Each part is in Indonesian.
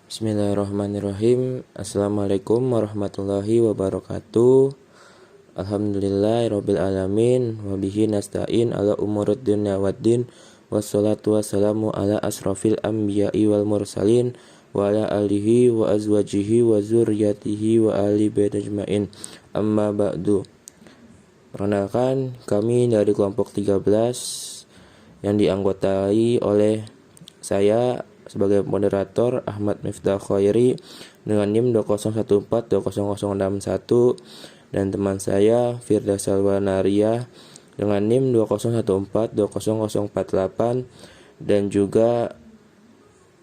Bismillahirrahmanirrahim. Assalamualaikum warahmatullahi wabarakatuh. Alhamdulillahirabbil alamin wa bihi nasta'in ala umurud dunya waddin wassalatu wassalamu ala asrafil anbiya'i wal mursalin wa ala alihi wa azwajihi wa zurriyatihi wa ali baiti ajmain. Amma ba'du. Perkenalkan, kami dari kelompok 13 yang dianggotai oleh saya sebagai moderator Ahmad Miftah Khairi dengan NIM 2014200061 dan teman saya Firda Salwanaria dengan NIM 2014200048 dan juga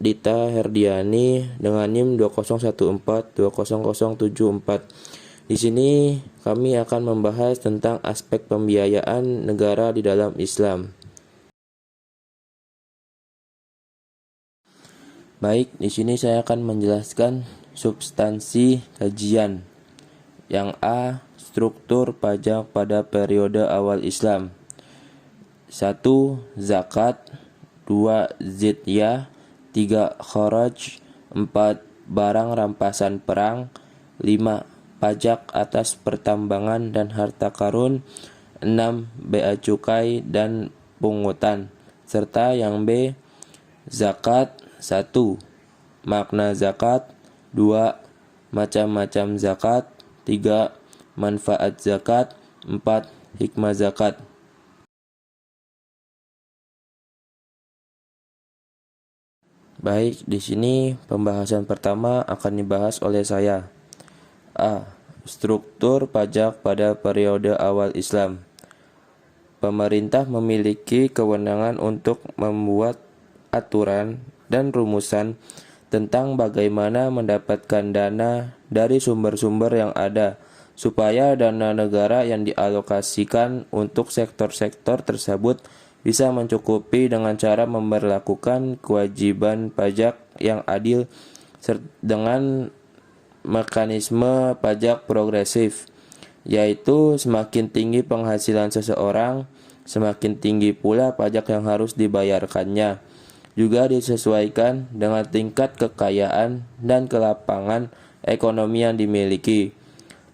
Dita Herdiani dengan NIM 2014200074. Di sini kami akan membahas tentang aspek pembiayaan negara di dalam Islam. Baik, di sini saya akan menjelaskan substansi kajian. Yang A, struktur pajak pada periode awal Islam. 1. Zakat. 2. Zidyah. 3. Kharaj. 4. Barang rampasan perang. 5. Pajak atas pertambangan dan harta karun. 6. Bea cukai dan pungutan. Serta yang B, zakat. 1. Makna zakat. 2. Macam-macam zakat. 3. Manfaat zakat. 4. Hikmah zakat. Baik, di sini pembahasan pertama akan dibahas oleh saya. A. Struktur pajak pada periode awal Islam. Pemerintah memiliki kewenangan untuk membuat aturan dan rumusan tentang bagaimana mendapatkan dana dari sumber-sumber yang ada, supaya dana negara yang dialokasikan untuk sektor-sektor tersebut bisa mencukupi dengan cara memberlakukan kewajiban pajak yang adil dengan mekanisme pajak progresif, yaitu semakin tinggi penghasilan seseorang, semakin tinggi pula pajak yang harus dibayarkannya. Juga disesuaikan dengan tingkat kekayaan dan kelapangan ekonomi yang dimiliki.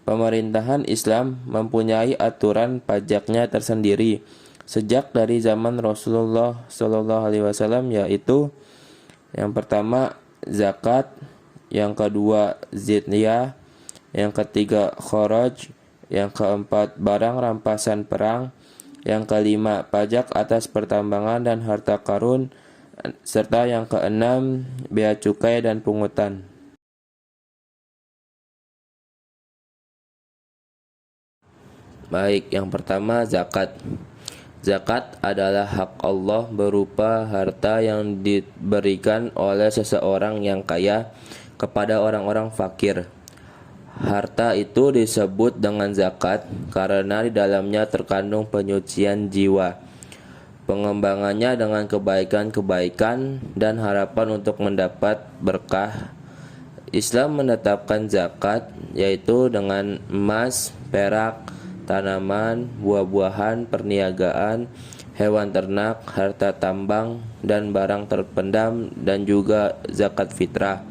Pemerintahan Islam mempunyai aturan pajaknya tersendiri sejak dari zaman Rasulullah SAW, yaitu yang pertama zakat, yang kedua zidyah, yang ketiga kharaj, yang keempat barang rampasan perang, yang kelima pajak atas pertambangan dan harta karun, serta yang keenam bea cukai dan pungutan. Baik, yang pertama zakat. Zakat adalah hak Allah berupa harta yang diberikan oleh seseorang yang kaya kepada orang-orang fakir. Harta itu disebut dengan zakat karena di dalamnya terkandung penyucian jiwa, pengembangannya dengan kebaikan-kebaikan dan harapan untuk mendapat berkah. Islam menetapkan zakat yaitu dengan emas, perak, tanaman, buah-buahan, perniagaan, hewan ternak, harta tambang, dan barang terpendam, dan juga zakat fitrah.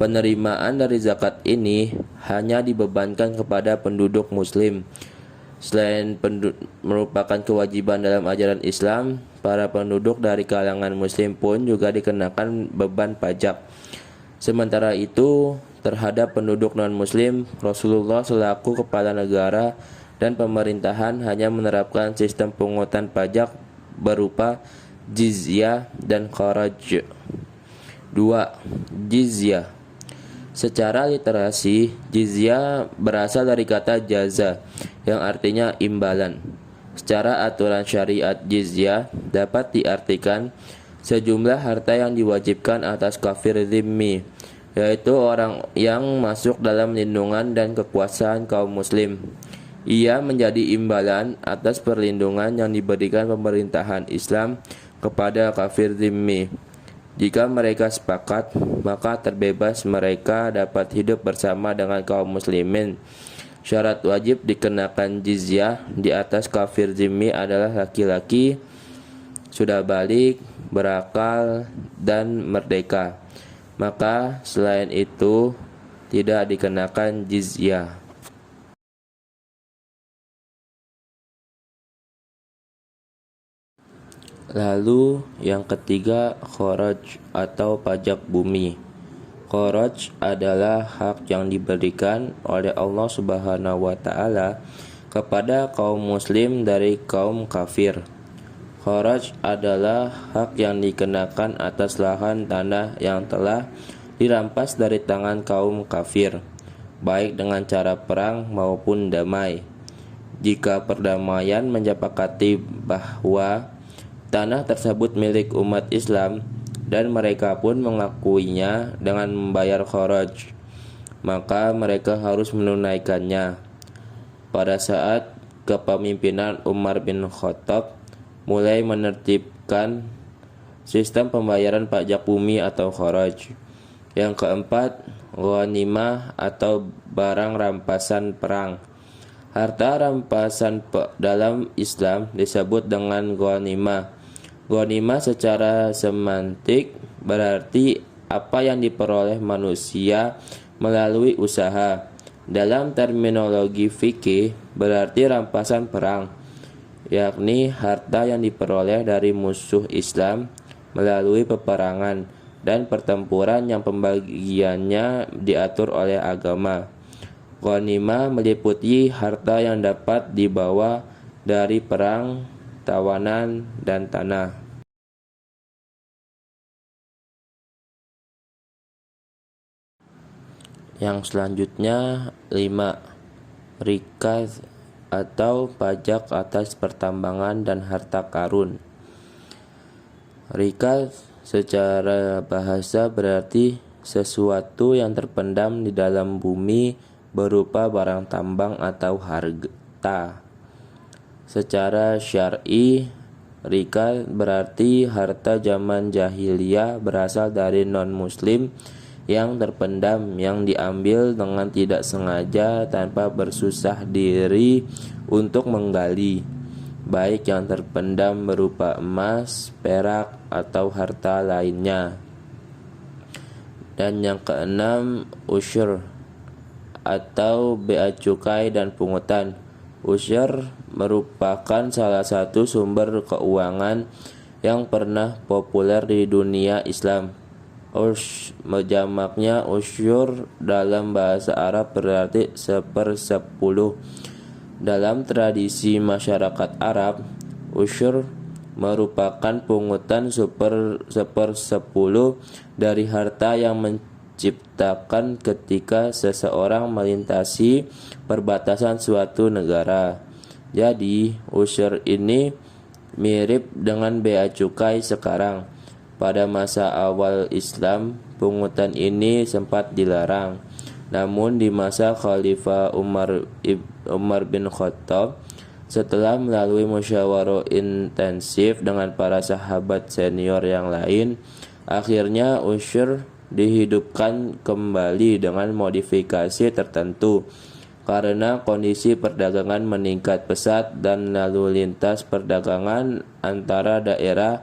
Penerimaan dari zakat ini hanya dibebankan kepada penduduk muslim. Selain merupakan kewajiban dalam ajaran Islam, para penduduk dari kalangan muslim pun juga dikenakan beban pajak. Sementara itu, terhadap penduduk non-muslim, Rasulullah selaku kepala negara dan pemerintahan hanya menerapkan sistem pungutan pajak berupa jizyah dan kharaj. 2. Jizyah. Secara literasi, jizyah berasal dari kata jaza yang artinya imbalan. Secara aturan syariat, jizyah dapat diartikan sejumlah harta yang diwajibkan atas kafir zimmi, yaitu orang yang masuk dalam lindungan dan kekuasaan kaum muslim. Ia menjadi imbalan atas perlindungan yang diberikan pemerintahan Islam kepada kafir zimmi. Jika mereka sepakat, maka terbebas mereka dapat hidup bersama dengan kaum muslimin. Syarat wajib dikenakan jizyah di atas kafir zimmi adalah laki-laki, sudah balik, berakal, dan merdeka. maka selain itu tidak dikenakan jizyah. Lalu yang ketiga, kharaj atau pajak bumi. Kharaj adalah hak yang diberikan oleh Allah Subhanahu wa taala kepada kaum muslim dari kaum kafir. Kharaj adalah hak yang dikenakan atas lahan tanah yang telah dirampas dari tangan kaum kafir, baik dengan cara perang maupun damai. Jika perdamaian menyepakati bahwa tanah tersebut milik umat Islam dan mereka pun mengakuinya dengan membayar kharaj, maka mereka harus menunaikannya. Pada saat kepemimpinan Umar bin Khattab mulai menertibkan sistem pembayaran pajak bumi atau kharaj. Yang keempat, ghanimah atau barang rampasan perang. Harta rampasan dalam Islam disebut dengan ghanimah. Ghanimah secara semantik berarti apa yang diperoleh manusia melalui usaha. Dalam terminologi fikih berarti rampasan perang, yakni harta yang diperoleh dari musuh Islam melalui peperangan dan pertempuran yang pembagiannya diatur oleh agama. Ghanimah meliputi harta yang dapat dibawa dari perang, tawanan, dan tanah. Yang selanjutnya 5. Rikaz atau pajak atas pertambangan dan harta karun. Rikaz secara bahasa berarti sesuatu yang terpendam di dalam bumi berupa barang tambang atau harta. Secara syar'i, rikaz berarti harta zaman jahiliyah berasal dari non-muslim yang terpendam, yang diambil dengan tidak sengaja tanpa bersusah diri untuk menggali, baik yang terpendam berupa emas, perak, atau harta lainnya. Dan yang keenam, usyur atau bea cukai dan pungutan. Usyur merupakan salah satu sumber keuangan yang pernah populer di dunia Islam. Jamaknya usyur dalam bahasa Arab berarti 1/10. Dalam tradisi masyarakat Arab, usyur merupakan pungutan 1/10 dari harta yang menciptakan ketika seseorang melintasi perbatasan suatu negara. Jadi, usyur ini mirip dengan bea cukai sekarang. Pada masa awal Islam, pungutan ini sempat dilarang. Namun di masa Khalifah Umar bin Khattab, setelah melalui musyawarah intensif dengan para sahabat senior yang lain, akhirnya usyur dihidupkan kembali dengan modifikasi tertentu. Karena kondisi perdagangan meningkat pesat dan lalu lintas perdagangan antara daerah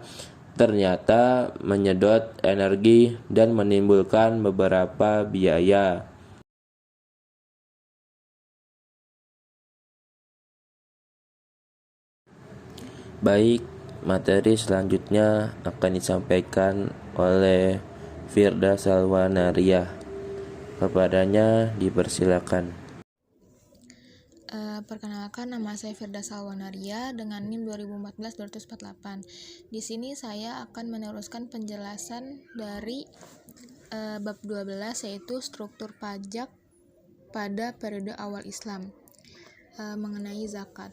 ternyata menyedot energi dan menimbulkan beberapa biaya. Baik, materi selanjutnya akan disampaikan oleh Firda Salwanariah. Kepadanya dipersilakan. Perkenalkan, nama saya Firda Salwanaria dengan NIM 2014-248. Di sini saya akan meneruskan penjelasan dari bab 12, yaitu struktur pajak pada periode awal Islam, mengenai zakat.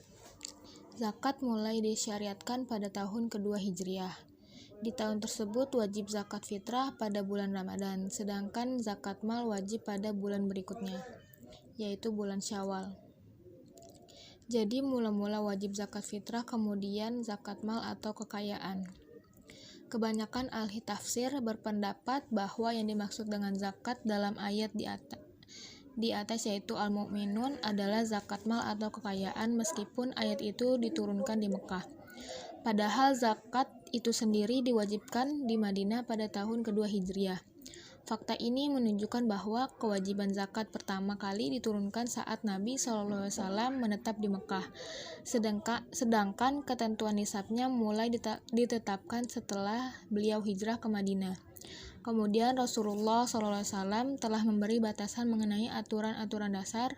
Zakat mulai disyariatkan pada tahun kedua Hijriah. Di tahun tersebut wajib zakat fitrah pada bulan Ramadan, sedangkan zakat mal wajib pada bulan berikutnya, yaitu bulan Syawal. Jadi mula-mula wajib zakat fitrah, kemudian zakat mal atau kekayaan. Kebanyakan ahli tafsir berpendapat bahwa yang dimaksud dengan zakat dalam ayat di atas yaitu Al-Mu'minun adalah zakat mal atau kekayaan, meskipun ayat itu diturunkan di Mekah. Padahal zakat itu sendiri diwajibkan di Madinah pada tahun kedua Hijriah. Fakta ini menunjukkan bahwa kewajiban zakat pertama kali diturunkan saat Nabi SAW menetap di Mekah, sedangkan ketentuan nisabnya mulai ditetapkan setelah beliau hijrah ke Madinah. Kemudian Rasulullah SAW telah memberi batasan mengenai aturan-aturan dasar,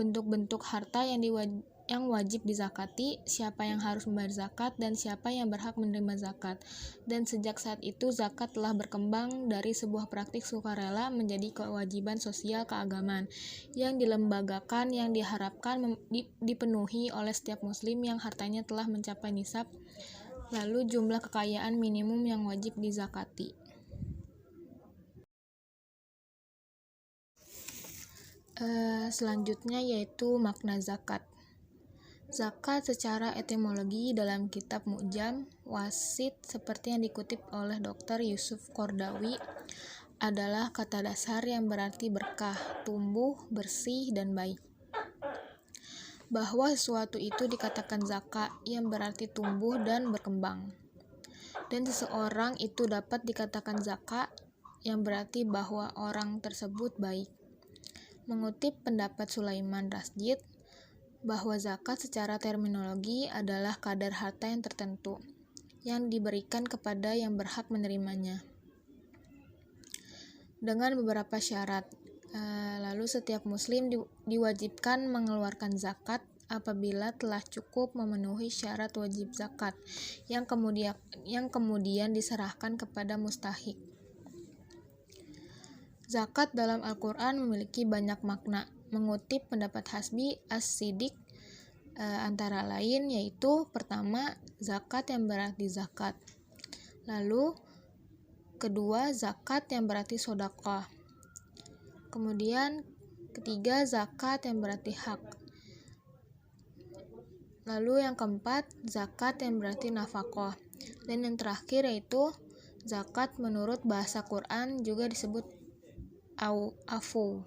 bentuk-bentuk harta yang wajib dizakati, siapa yang harus membayar zakat, dan siapa yang berhak menerima zakat. Dan sejak saat itu zakat telah berkembang dari sebuah praktik sukarela menjadi kewajiban sosial keagamaan yang dilembagakan, yang diharapkan dipenuhi oleh setiap muslim yang hartanya telah mencapai nisab, lalu jumlah kekayaan minimum yang wajib dizakati. Selanjutnya yaitu makna zakat. Zakat secara etimologi dalam kitab Mu'jam Wasit seperti yang dikutip oleh Dr. Yusuf Kordawi adalah kata dasar yang berarti berkah, tumbuh, bersih, dan baik. Bahwa sesuatu itu dikatakan zakat yang berarti tumbuh dan berkembang. Dan seseorang itu dapat dikatakan zakat yang berarti bahwa orang tersebut baik. Mengutip pendapat Sulaiman Rasjid, bahwa zakat secara terminologi adalah kadar harta yang tertentu yang diberikan kepada yang berhak menerimanya dengan beberapa syarat. Lalu setiap muslim diwajibkan mengeluarkan zakat apabila telah cukup memenuhi syarat wajib zakat yang kemudian diserahkan kepada mustahik. Zakat dalam Al-Quran memiliki banyak makna. Mengutip pendapat Hasbi As-Siddiq, antara lain yaitu pertama, zakat yang berarti zakat. Lalu kedua, zakat yang berarti sedekah. Kemudian ketiga, zakat yang berarti hak. Lalu yang keempat, zakat yang berarti nafkah. Dan yang terakhir yaitu zakat menurut bahasa Quran juga disebut afu.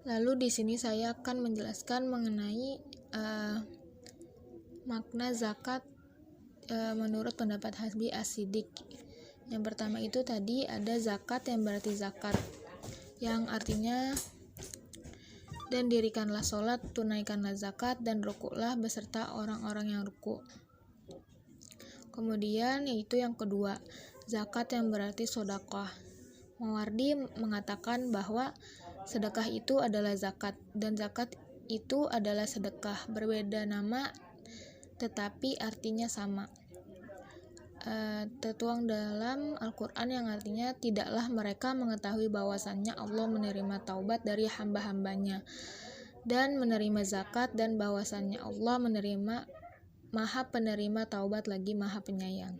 Lalu di sini saya akan menjelaskan mengenai makna zakat menurut pendapat Hasbi As-Siddiq. Yang pertama itu tadi ada zakat yang berarti zakat, yang artinya dan dirikanlah sholat, tunaikanlah zakat, dan rukuklah beserta orang-orang yang rukuk. Kemudian yaitu yang kedua, zakat yang berarti sedekah. Mawardi mengatakan bahwa sedekah itu adalah zakat, dan zakat itu adalah sedekah, berbeda nama tetapi artinya sama. Tertuang dalam Al-Quran yang artinya tidaklah mereka mengetahui bahwasannya Allah menerima taubat dari hamba-hambanya dan menerima zakat, dan bahwasannya Allah menerima Maha penerima taubat lagi Maha penyayang.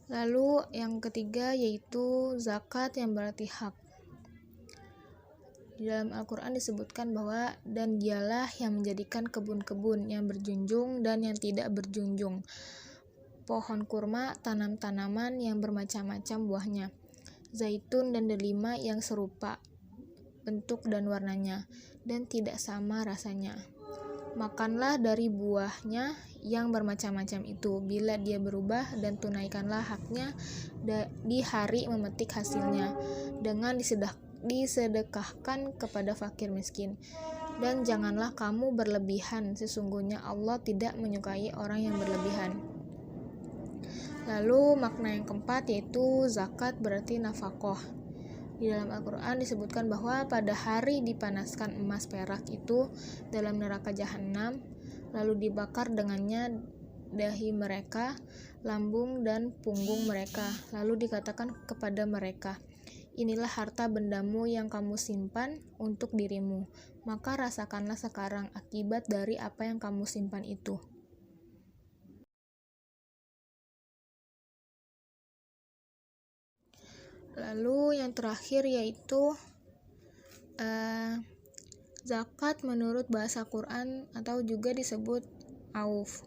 Lalu yang ketiga yaitu zakat yang berarti hak. Di dalam Al-Quran disebutkan bahwa dan dialah yang menjadikan kebun-kebun yang berjunjung dan yang tidak berjunjung, pohon kurma, tanaman yang bermacam-macam buahnya, zaitun dan delima yang serupa bentuk dan warnanya, dan tidak sama rasanya. Makanlah dari buahnya yang bermacam-macam itu bila dia berubah, dan tunaikanlah haknya di hari memetik hasilnya dengan disedekahkan kepada fakir miskin. Dan janganlah kamu berlebihan, sesungguhnya Allah tidak menyukai orang yang berlebihan. Lalu makna yang keempat yaitu zakat berarti nafkah. Di dalam Al-Quran disebutkan bahwa pada hari dipanaskan emas perak itu dalam neraka jahanam, lalu dibakar dengannya dahi mereka, lambung dan punggung mereka. Lalu dikatakan kepada mereka, inilah harta bendamu yang kamu simpan untuk dirimu, maka rasakanlah sekarang akibat dari apa yang kamu simpan itu. Lalu yang terakhir yaitu zakat menurut bahasa Quran atau juga disebut auf.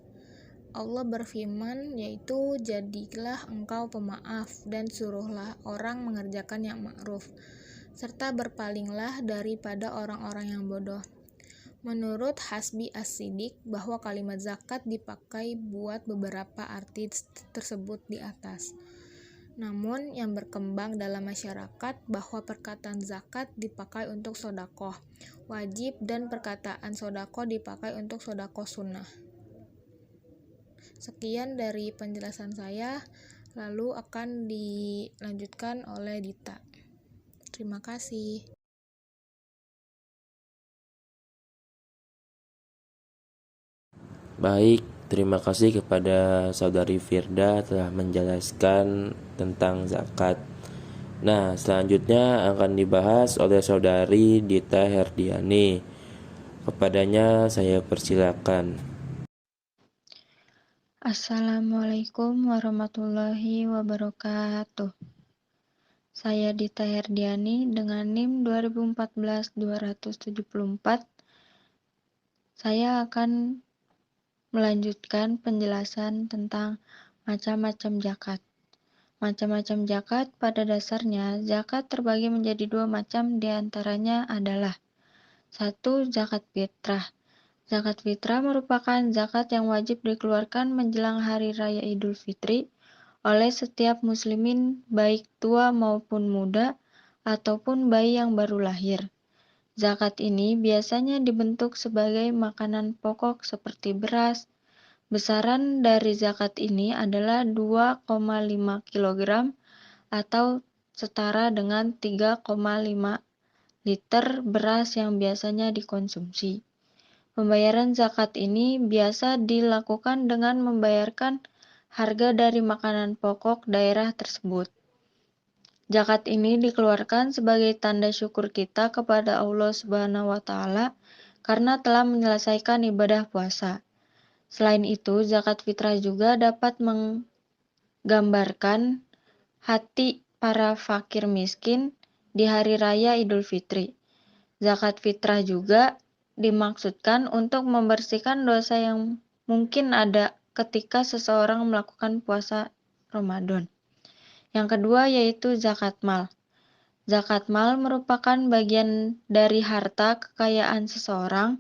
Allah berfirman yaitu jadilah engkau pemaaf dan suruhlah orang mengerjakan yang ma'ruf serta berpalinglah daripada orang-orang yang bodoh. Menurut Hasbi As-Siddiq bahwa kalimat zakat dipakai buat beberapa arti tersebut di atas. Namun yang berkembang dalam masyarakat bahwa perkataan zakat dipakai untuk sodakoh wajib dan perkataan sodakoh dipakai untuk sodakoh sunnah. Sekian dari penjelasan saya, lalu akan dilanjutkan oleh Dita. Terima kasih. Baik, terima kasih kepada Saudari Firda telah menjelaskan tentang zakat. Nah, selanjutnya akan dibahas oleh Saudari Dita Herdiani. Kepadanya saya persilakan. Assalamualaikum warahmatullahi wabarakatuh. Saya Dita Herdiani dengan NIM 2014-274. Saya akan melanjutkan penjelasan tentang macam-macam zakat. Macam-macam zakat pada dasarnya, zakat terbagi menjadi dua macam, diantaranya adalah 1. Zakat fitrah. Zakat fitrah merupakan zakat yang wajib dikeluarkan menjelang Hari Raya Idul Fitri oleh setiap muslimin baik tua maupun muda ataupun bayi yang baru lahir. Zakat ini biasanya dibentuk sebagai makanan pokok seperti beras. Besaran dari zakat ini adalah 2,5 kg atau setara dengan 3,5 liter beras yang biasanya dikonsumsi. Pembayaran zakat ini biasa dilakukan dengan membayarkan harga dari makanan pokok daerah tersebut. Zakat ini dikeluarkan sebagai tanda syukur kita kepada Allah Subhanahu wa Ta'ala karena telah menyelesaikan ibadah puasa. Selain itu, zakat fitrah juga dapat menggambarkan hati para fakir miskin di hari raya Idul Fitri. Zakat fitrah juga dimaksudkan untuk membersihkan dosa yang mungkin ada ketika seseorang melakukan puasa Ramadan. Yang kedua yaitu zakat mal. Zakat mal merupakan bagian dari harta kekayaan seseorang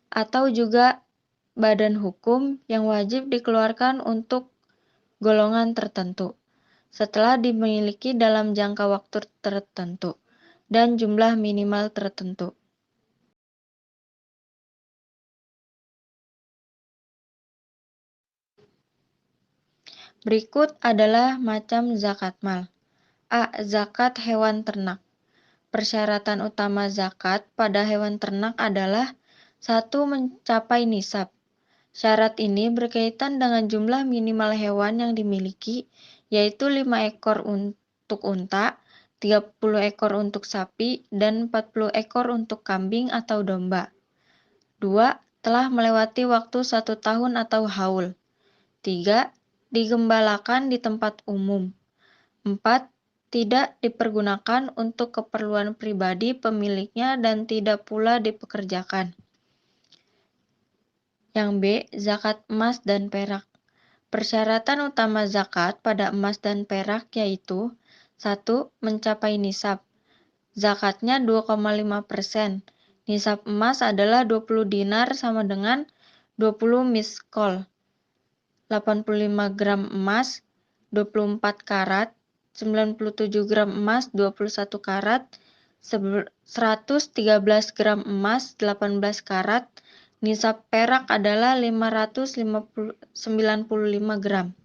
atau juga badan hukum yang wajib dikeluarkan untuk golongan tertentu setelah dimiliki dalam jangka waktu tertentu dan jumlah minimal tertentu. Berikut adalah macam zakat mal. A. Zakat hewan ternak. Persyaratan utama zakat pada hewan ternak adalah 1. Mencapai nisab. Syarat ini berkaitan dengan jumlah minimal hewan yang dimiliki, yaitu 5 ekor untuk unta, 30 ekor untuk sapi, dan 40 ekor untuk kambing atau domba. 2. Telah melewati waktu 1 tahun atau haul. 3. Digembalakan di tempat umum. 4. Tidak dipergunakan untuk keperluan pribadi pemiliknya dan tidak pula dipekerjakan. Yang B. Zakat emas dan perak. Persyaratan utama zakat pada emas dan perak yaitu 1. Mencapai nisab. Zakatnya 2,5%. Nisab emas adalah 20 dinar sama dengan 20 miskol. 85 gram emas, 24 karat, 97 gram emas, 21 karat, 113 gram emas, 18 karat. Nisab perak adalah 595 gram.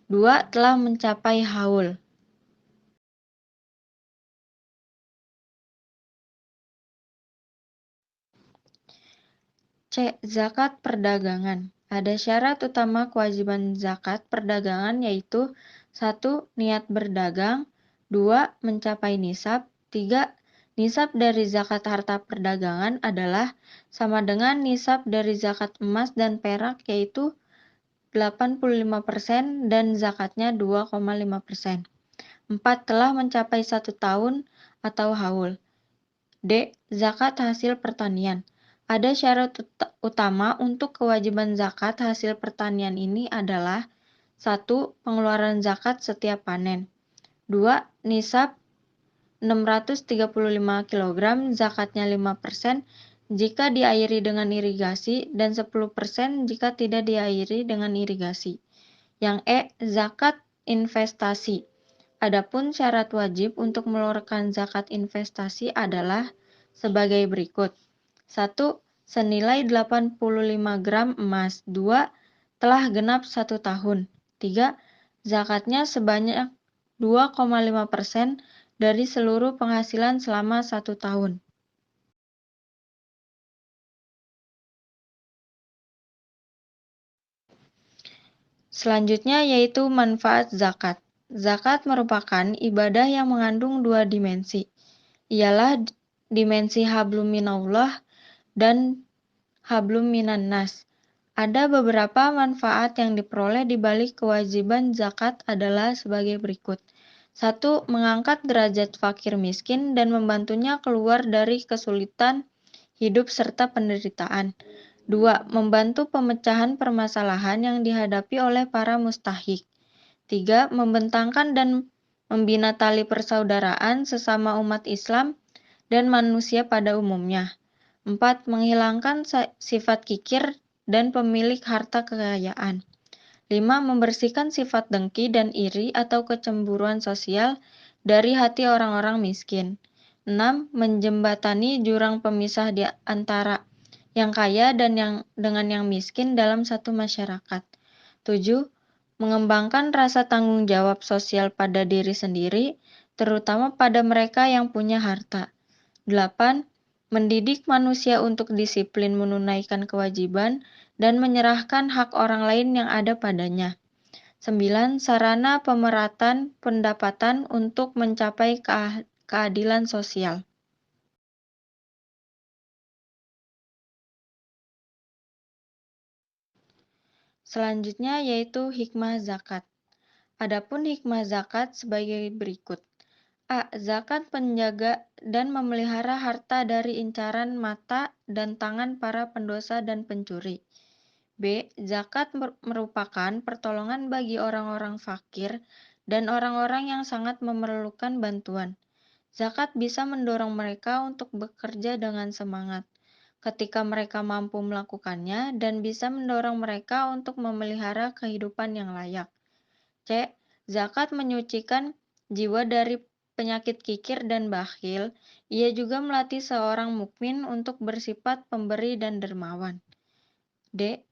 2. Telah mencapai haul. C. Zakat perdagangan. Ada syarat utama kewajiban zakat perdagangan yaitu 1. Niat berdagang, 2. Mencapai nisab, 3. Nisab dari zakat harta perdagangan adalah sama dengan nisab dari zakat emas dan perak yaitu 85% dan zakatnya 2,5%. 4. Telah mencapai 1 tahun atau haul. D. Zakat hasil pertanian. Ada syarat utama untuk kewajiban zakat hasil pertanian ini adalah 1. Pengeluaran zakat setiap panen. 2. Nisab 635 kg, zakatnya 5% jika diairi dengan irigasi dan 10% jika tidak diairi dengan irigasi. Yang E, zakat investasi. Adapun syarat wajib untuk mengeluarkan zakat investasi adalah sebagai berikut. 1. Senilai 85 gram emas. 2. Telah genap 1 tahun. 3. Zakatnya sebanyak 2,5% dari seluruh penghasilan selama 1 tahun. Selanjutnya yaitu manfaat zakat. Zakat merupakan ibadah yang mengandung 2 dimensi, ialah dimensi hablum minallah dan hablum minan nas. Ada beberapa manfaat yang diperoleh di balik kewajiban zakat adalah sebagai berikut. 1. Mengangkat derajat fakir miskin dan membantunya keluar dari kesulitan hidup serta penderitaan. 2. Membantu pemecahan permasalahan yang dihadapi oleh para mustahik. 3. Membentangkan dan membina tali persaudaraan sesama umat Islam dan manusia pada umumnya. 4. Menghilangkan sifat kikir dan pemilik harta kekayaan. 5. Membersihkan sifat dengki dan iri atau kecemburuan sosial dari hati orang-orang miskin. 6. Menjembatani jurang pemisah di antara yang kaya dan dengan yang miskin dalam satu masyarakat. 7. Mengembangkan rasa tanggung jawab sosial pada diri sendiri, terutama pada mereka yang punya harta. 8. Mendidik manusia untuk disiplin menunaikan kewajiban dan menyerahkan hak orang lain yang ada padanya. 9. Sarana pemeratan pendapatan untuk mencapai keadilan sosial. Selanjutnya yaitu hikmah zakat. Adapun hikmah zakat sebagai berikut. A. Zakat menjaga dan memelihara harta dari incaran mata dan tangan para pendosa dan pencuri. B. Zakat merupakan pertolongan bagi orang-orang fakir dan orang-orang yang sangat memerlukan bantuan. Zakat bisa mendorong mereka untuk bekerja dengan semangat ketika mereka mampu melakukannya dan bisa mendorong mereka untuk memelihara kehidupan yang layak. C. Zakat menyucikan jiwa dari penyakit kikir dan bakhil. Ia juga melatih seorang mukmin untuk bersifat pemberi dan dermawan. D.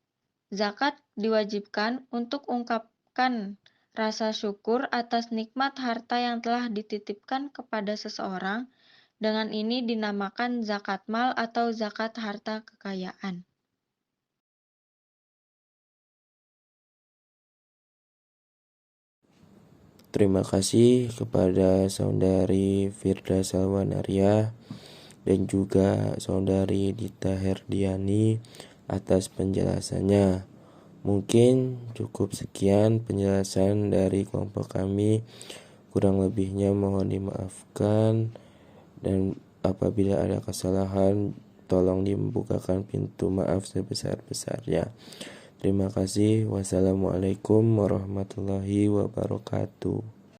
Zakat diwajibkan untuk ungkapkan rasa syukur atas nikmat harta yang telah dititipkan kepada seseorang. Dengan ini dinamakan zakat mal atau zakat harta kekayaan. Terima kasih kepada Saudari Firda Salwanaria dan juga Saudari Dita Herdiani atas penjelasannya. Mungkin cukup sekian penjelasan dari kelompok kami. Kurang lebihnya mohon dimaafkan, dan apabila ada kesalahan tolong dibukakan pintu maaf sebesar-besarnya. Terima kasih. Wassalamualaikum warahmatullahi wabarakatuh.